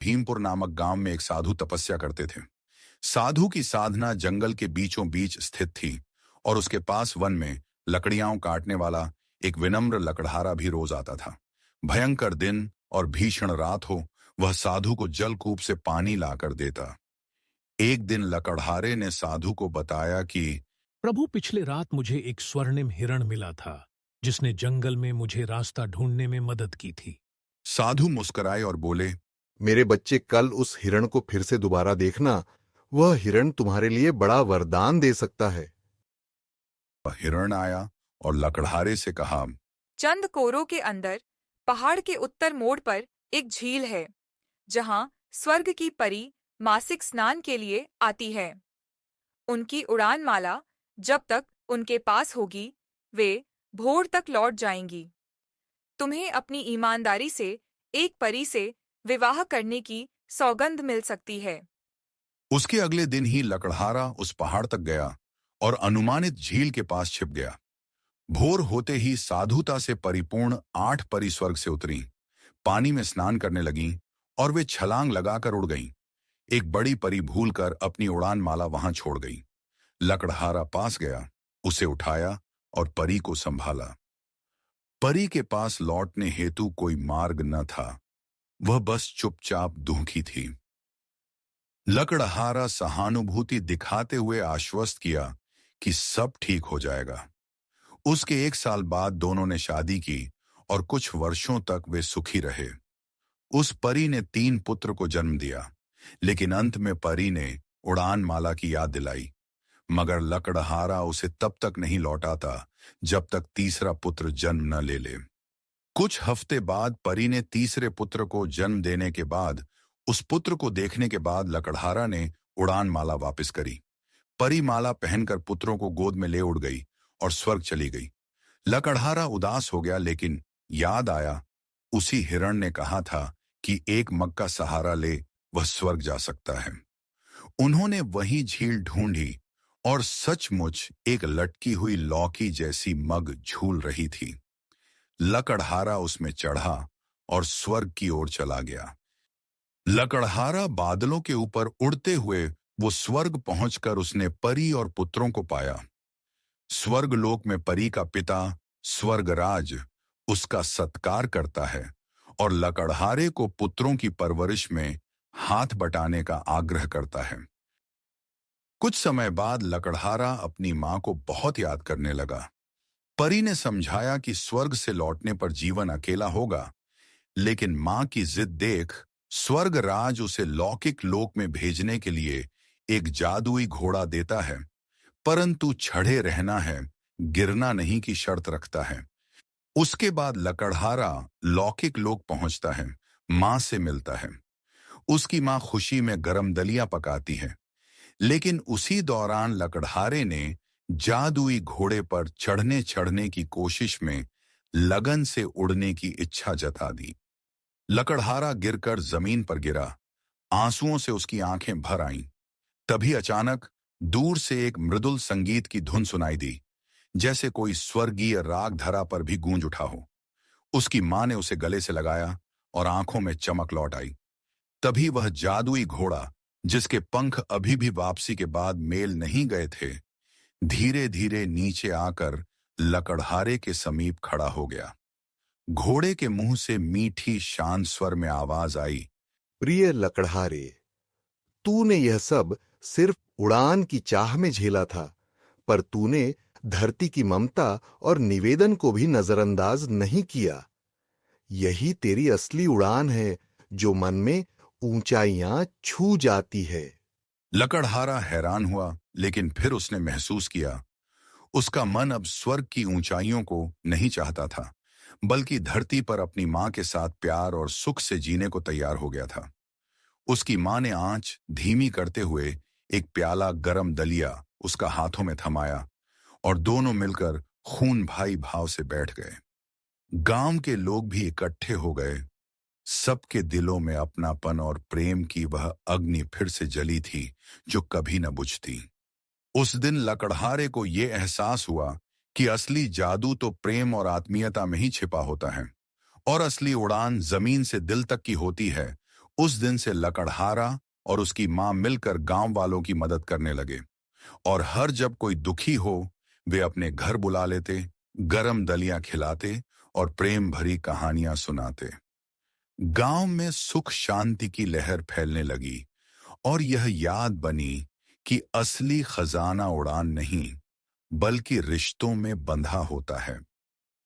भीमपुर नामक गांव में एक साधु तपस्या करते थे। साधु की साधना जंगल के बीचों बीच स्थित थी और उसके पास वन में लकड़ियां काटने वाला एक विनम्र लकड़हारा भी रोज आता था। भयंकर दिन और भीषण रात हो, वह साधु को जलकूप से पानी लाकर देता। एक दिन लकड़हारे ने साधु को बताया कि प्रभु, पिछले रात मुझे एक स्वर्णिम हिरण मिला था जिसने जंगल में मुझे रास्ता ढूंढने में मदद की थी। साधु मुस्कुराए और बोले, मेरे बच्चे, कल उस हिरण को फिर से दोबारा देखना। वह हिरण तुम्हारे लिए बड़ा वरदान दे सकता है। वह हिरण आया और लकड़हारे से कहा, चंद कोरों के अंदर पहाड़ के उत्तर मोड़ पर एक झील है जहां स्वर्ग की परी मासिक स्नान के लिए आती है। उनकी उड़ान माला जब तक उनके पास होगी वे भोर तक लौट जाएंगी। तुम्हें अपनी ईमानदारी से एक परी से विवाह करने की सौगंध मिल सकती है। उसके अगले दिन ही लकड़हारा उस पहाड़ तक गया और अनुमानित झील के पास छिप गया। भोर होते ही साधुता से परिपूर्ण 8 परी स्वर्ग से उतरी, पानी में स्नान करने लगीं और वे छलांग लगाकर उड़ गईं। एक बड़ी परी भूलकर अपनी उड़ान माला वहां छोड़ गई। लकड़हारा पास गया, उसे उठाया और परी को संभाला। परी के पास लौटने हेतु कोई मार्ग न था, वह बस चुपचाप दूंखी थी। लकड़हारा सहानुभूति दिखाते हुए आश्वस्त किया कि सब ठीक हो जाएगा। उसके 1 साल बाद दोनों ने शादी की और कुछ वर्षों तक वे सुखी रहे। उस परी ने 3 पुत्र को जन्म दिया, लेकिन अंत में परी ने उड़ान माला की याद दिलाई, मगर लकड़हारा उसे तब तक नहीं लौटाता जब तक तीसरा पुत्र जन्म न ले ले। कुछ हफ्ते बाद परी ने तीसरे पुत्र को जन्म देने के बाद उस पुत्र को देखने के बाद लकड़हारा ने उड़ान माला वापस करी। परी माला पहनकर पुत्रों को गोद में ले उड़ गई और स्वर्ग चली गई। लकड़हारा उदास हो गया, लेकिन याद आया उसी हिरण ने कहा था कि एक मग का सहारा ले वह स्वर्ग जा सकता है। उन्होंने वही झील ढूंढी और सचमुच एक लटकी हुई लौकी जैसी मग झूल रही थी। लकड़हारा उसमें चढ़ा और स्वर्ग की ओर चला गया। लकड़हारा बादलों के ऊपर उड़ते हुए वो स्वर्ग पहुंचकर उसने परी और पुत्रों को पाया। स्वर्गलोक में परी का पिता स्वर्गराज उसका सत्कार करता है और लकड़हारे को पुत्रों की परवरिश में हाथ बटाने का आग्रह करता है। कुछ समय बाद लकड़हारा अपनी मां को बहुत याद करने लगा। परी ने समझाया कि स्वर्ग से लौटने पर जीवन अकेला होगा, लेकिन मां की जिद देख स्वर्गराज उसे लौकिक लोक में भेजने के लिए एक जादुई घोड़ा देता है, परंतु चढ़े रहना है, गिरना नहीं की शर्त रखता है। उसके बाद लकड़हारा लौकिक लोक पहुंचता है, मां से मिलता है। उसकी मां खुशी में गरम दलिया पकाती है, लेकिन उसी दौरान लकड़हारे ने जादुई घोड़े पर चढ़ने की कोशिश में लगन से उड़ने की इच्छा जता दी। लकड़हारा गिरकर जमीन पर गिरा, आंसुओं से उसकी आंखें भर आईं। तभी अचानक दूर से एक मृदुल संगीत की धुन सुनाई दी, जैसे कोई स्वर्गीय राग धरा पर भी गूंज उठा हो। उसकी मां ने उसे गले से लगाया और आंखों में चमक लौट आई। तभी वह जादुई घोड़ा, जिसके पंख अभी भी वापसी के बाद मेल नहीं गए थे, धीरे धीरे नीचे आकर लकड़हारे के समीप खड़ा हो गया। घोड़े के मुंह से मीठी शांत स्वर में आवाज आई, प्रिय लकड़हारे, तूने यह सब सिर्फ उड़ान की चाह में झेला था, पर तूने धरती की ममता और निवेदन को भी नजरअंदाज नहीं किया। यही तेरी असली उड़ान है, जो मन में ऊंचाइयां छू जाती है। लकड़हारा हैरान हुआ, लेकिन फिर उसने महसूस किया उसका मन अब स्वर्ग की ऊंचाइयों को नहीं चाहता था, बल्कि धरती पर अपनी मां के साथ प्यार और सुख से जीने को तैयार हो गया था। उसकी मां ने आंच धीमी करते हुए एक प्याला गरम दलिया उसका हाथों में थमाया और दोनों मिलकर खून भाई भाव से बैठ गए। गांव के लोग भी इकट्ठे हो गए। सबके दिलों में अपनापन और प्रेम की वह अग्नि फिर से जली थी जो कभी न बुझती। उस दिन लकड़हारे को यह एहसास हुआ कि असली जादू तो प्रेम और आत्मीयता में ही छिपा होता है और असली उड़ान जमीन से दिल तक की होती है, उस दिन से लकड़हारा और उसकी मां मिलकर गांव वालों की मदद करने लगे और हर जब कोई दुखी हो वे अपने घर बुला लेते, गरम दलियां खिलाते और प्रेम भरी कहानियां सुनाते। गांव में सुख शांति की लहर फैलने लगी और यह याद बनी कि असली खजाना उड़ान नहीं बल्कि रिश्तों में बंधा होता है।